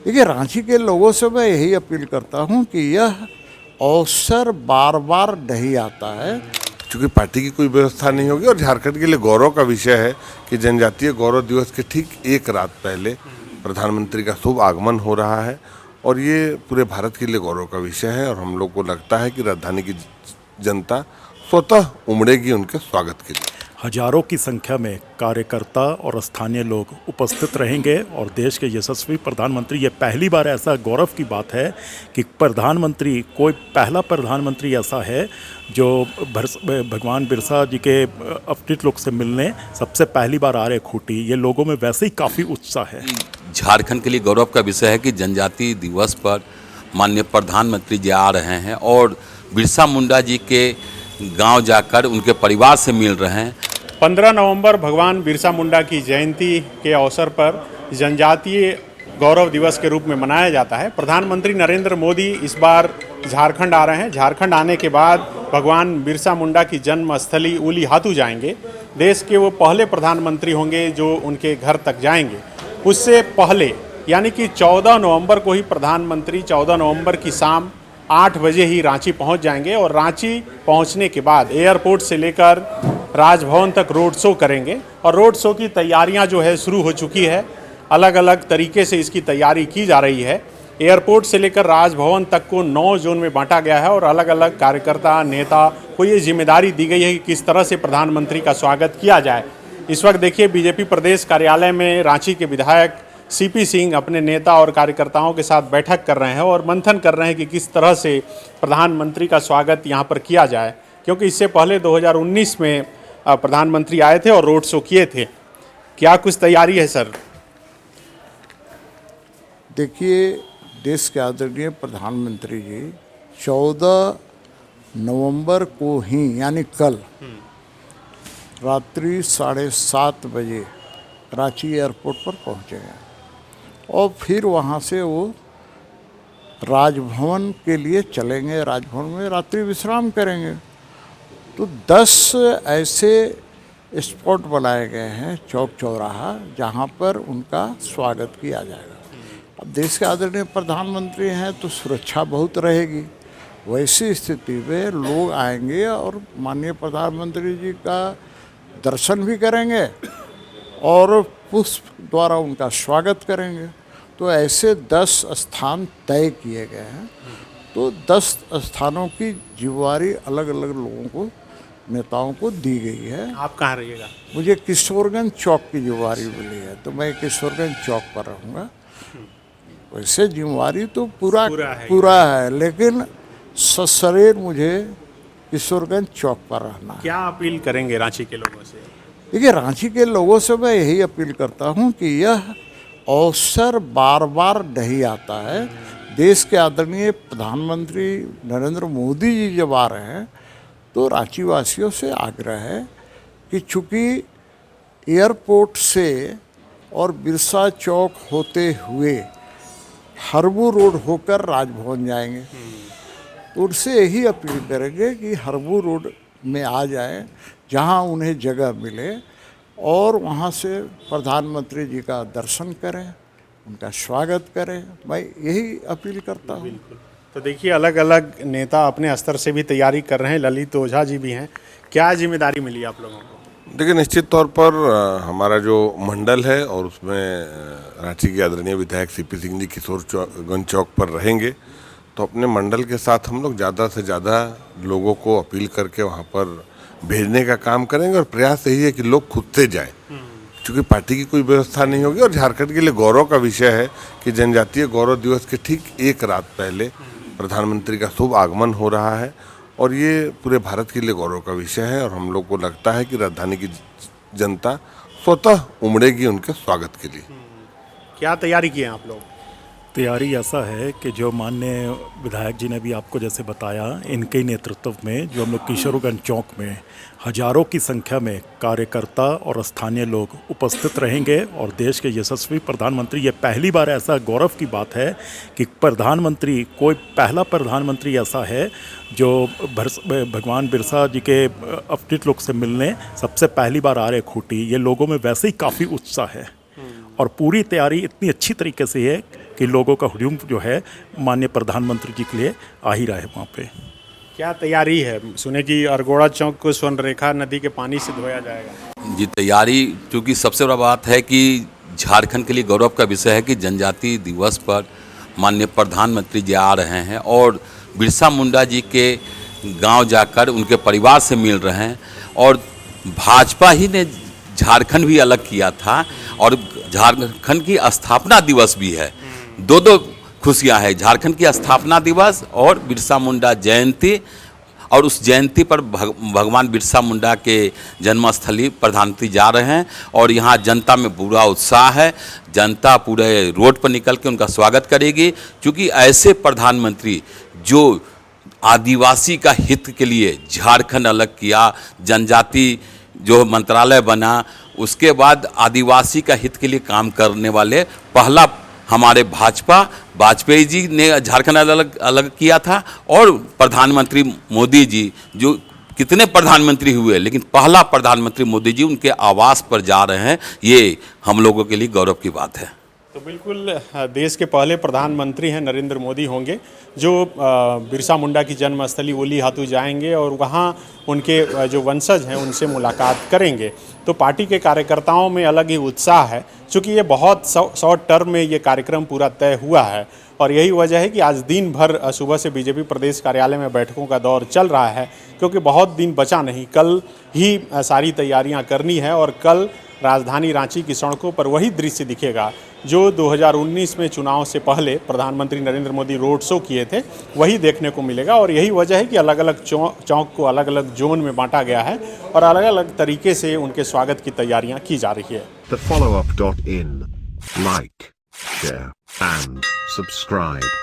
देखिए, रांची के लोगों से मैं यही अपील करता हूं कि यह अवसर बार बार नहीं आता है। क्योंकि पार्टी की कोई व्यवस्था नहीं होगी और झारखंड के लिए गौरव का विषय है कि जनजातीय गौरव दिवस के ठीक एक रात पहले प्रधानमंत्री का शुभ आगमन हो रहा है और ये पूरे भारत के लिए गौरव का विषय है और हम लोग को लगता है कि राजधानी की जनता स्वतः उमड़ेगी उनके स्वागत के लिए। हजारों की संख्या में कार्यकर्ता और स्थानीय लोग उपस्थित रहेंगे और देश के यशस्वी प्रधानमंत्री, ये पहली बार ऐसा गौरव की बात है कि प्रधानमंत्री, कोई पहला प्रधानमंत्री ऐसा है जो भगवान बिरसा जी के अपने लोग से मिलने सबसे पहली बार आ रहे खूंटी। ये लोगों में वैसे ही काफ़ी उत्साह है। झारखंड के लिए गौरव का विषय है कि जनजातीय दिवस पर माननीय प्रधानमंत्री जी आ रहे हैं और बिरसा मुंडा जी के गांव जाकर उनके परिवार से मिल रहे हैं। 15 नवंबर भगवान बिरसा मुंडा की जयंती के अवसर पर जनजातीय गौरव दिवस के रूप में मनाया जाता है। प्रधानमंत्री नरेंद्र मोदी इस बार झारखंड आ रहे हैं। झारखंड आने के बाद भगवान बिरसा मुंडा की जन्मस्थली उलीहातू जाएंगे। देश के वो पहले प्रधानमंत्री होंगे जो उनके घर तक जाएंगे। उससे पहले यानी कि 14 नवंबर को ही प्रधानमंत्री 14 नवंबर की शाम 8 बजे ही रांची पहुंच जाएंगे और रांची पहुंचने के बाद एयरपोर्ट से लेकर राजभवन तक रोड शो करेंगे और रोड शो की तैयारियां जो है शुरू हो चुकी है। अलग अलग तरीके से इसकी तैयारी की जा रही है। एयरपोर्ट से लेकर राजभवन तक को 9 जोन में बांटा गया है और अलग अलग कार्यकर्ता नेता को ये जिम्मेदारी दी गई है कि किस तरह से प्रधानमंत्री का स्वागत किया जाए। इस वक्त देखिए, बीजेपी प्रदेश कार्यालय में रांची के विधायक सीपी सिंह अपने नेता और कार्यकर्ताओं के साथ बैठक कर रहे हैं और मंथन कर रहे हैं कि किस तरह से प्रधानमंत्री का स्वागत यहाँ पर किया जाए, क्योंकि इससे पहले 2019 में प्रधानमंत्री आए थे और रोड शो किए थे। क्या कुछ तैयारी है सर? देखिए, देश के आदरणीय प्रधानमंत्री जी 14 नवंबर को ही यानी कल रात्रि 7:30 बजे रांची एयरपोर्ट पर पहुँचेंगे और फिर वहाँ से वो राजभवन के लिए चलेंगे। राजभवन में रात्रि विश्राम करेंगे। तो 10 ऐसे स्पॉट बनाए गए हैं, चौक चौराहा, जहाँ पर उनका स्वागत किया जाएगा। अब देश के आदरणीय प्रधानमंत्री हैं तो सुरक्षा बहुत रहेगी। वैसी स्थिति में लोग आएंगे और माननीय प्रधानमंत्री जी का दर्शन भी करेंगे और पुष्प द्वारा उनका स्वागत करेंगे। तो ऐसे 10 स्थान तय किए गए हैं। तो 10 स्थानों की जिम्मेवारी अलग अलग लोगों को, नेताओं को दी गई है। आप कहाँ रहिएगा? मुझे किशोरगंज चौक की जिम्मेवारी मिली है तो मैं किशोरगंज चौक पर रहूँगा। वैसे जिम्मेवारी तो पूरा है लेकिन सशरीर मुझे किशोरगंज चौक पर रहना है। क्या अपील करेंगे रांची के लोगों से? देखिए, रांची के लोगों से मैं यही अपील करता हूं कि यह अवसर बार बार नहीं आता है। देश के आदरणीय प्रधानमंत्री नरेंद्र मोदी जी जब आ रहे हैं तो रांची वासियों से आग्रह है कि चूँकि एयरपोर्ट से और बिरसा चौक होते हुए हरबू रोड होकर राजभवन जाएंगे, तो उनसे यही अपील करेंगे कि हरबू रोड में आ जाएं, जहां उन्हें जगह मिले और वहां से प्रधानमंत्री जी का दर्शन करें, उनका स्वागत करें। मैं यही अपील करता हूं। तो देखिए, अलग अलग नेता अपने स्तर से भी तैयारी कर रहे हैं। ललित ओझा जी भी हैं। क्या जिम्मेदारी मिली आप लोगों को? देखिए, निश्चित तौर पर हमारा जो मंडल है और उसमें रांची के आदरणीय विधायक सीपी सिंह जी किशोरगंज चौक पर रहेंगे, तो अपने मंडल के साथ हम लोग ज़्यादा से ज़्यादा लोगों को अपील करके वहाँ पर भेजने का काम करेंगे और प्रयास यही है कि लोग खुद से जाएं। क्योंकि पार्टी की कोई व्यवस्था नहीं होगी और झारखंड के लिए गौरव का विषय है कि जनजातीय गौरव दिवस के ठीक एक रात पहले प्रधानमंत्री का शुभ आगमन हो रहा है और ये पूरे भारत के लिए गौरव का विषय है और हम लोग को लगता है कि राजधानी की जनता स्वतः उमड़ेगी उनके स्वागत के लिए। क्या तैयारी की है आप लोग? तैयारी ऐसा है कि जो माननीय विधायक जी ने भी आपको जैसे बताया, इनके नेतृत्व में जो हम लोग किशोरगंज चौक में हजारों की संख्या में कार्यकर्ता और स्थानीय लोग उपस्थित रहेंगे और देश के यशस्वी प्रधानमंत्री, ये पहली बार ऐसा गौरव की बात है कि प्रधानमंत्री, कोई पहला प्रधानमंत्री ऐसा है जो भगवान बिरसा जी के अपने लोग से मिलने सबसे पहली बार आ रहे खूंटी। ये लोगों में वैसे ही काफ़ी उत्साह है और पूरी तैयारी इतनी अच्छी तरीके से है कि लोगों का हुजूम जो है माननीय प्रधानमंत्री जी के लिए आ ही रहा है वहाँ पे। क्या तैयारी है? सुने कि अरगोड़ा चौक को स्वर्णरेखा नदी के पानी से धोया जाएगा। जी तैयारी, क्योंकि सबसे बड़ा बात है कि झारखंड के लिए गौरव का विषय है कि जनजाति दिवस पर माननीय प्रधानमंत्री जी आ रहे हैं और बिरसा मुंडा जी के गांव जाकर उनके परिवार से मिल रहे हैं। और भाजपा ही ने झारखंड भी अलग किया था और झारखंड की स्थापना दिवस भी है। दो खुशियां हैं, झारखंड की स्थापना दिवस और बिरसा मुंडा जयंती। और उस जयंती पर भगवान बिरसा मुंडा के जन्मस्थली प्रधानमंत्री जा रहे हैं और यहाँ जनता में पूरा उत्साह है। जनता पूरे रोड पर निकल के उनका स्वागत करेगी, क्योंकि ऐसे प्रधानमंत्री जो आदिवासी का हित के लिए झारखंड अलग किया, जनजाति जो मंत्रालय बना, उसके बाद आदिवासी का हित के लिए काम करने वाले पहला हमारे वाजपेयी जी ने झारखंड अलग किया था। और प्रधानमंत्री मोदी जी, जो कितने प्रधानमंत्री हुए लेकिन पहला प्रधानमंत्री मोदी जी उनके आवास पर जा रहे हैं, ये हम लोगों के लिए गौरव की बात है। तो बिल्कुल देश के पहले प्रधानमंत्री हैं नरेंद्र मोदी होंगे जो बिरसा मुंडा की जन्मस्थली ओली हातू जाएंगे और वहाँ उनके जो वंशज हैं उनसे मुलाकात करेंगे। तो पार्टी के कार्यकर्ताओं में अलग ही उत्साह है, क्योंकि ये बहुत शॉर्ट टर्म में ये कार्यक्रम पूरा तय हुआ है। और यही वजह है कि आज दिन भर सुबह से बीजेपी प्रदेश कार्यालय में बैठकों का दौर चल रहा है, क्योंकि बहुत दिन बचा नहीं, कल ही सारी तैयारियां करनी है। और कल राजधानी रांची की सड़कों पर वही दृश्य दिखेगा जो 2019 में चुनाव से पहले प्रधानमंत्री नरेंद्र मोदी रोड शो किए थे, वही देखने को मिलेगा। और यही वजह है कि अलग अलग चौक को अलग अलग जोन में बांटा गया है और अलग अलग तरीके से उनके स्वागत की तैयारियां की जा रही है। The followup.in. Like, share, and subscribe.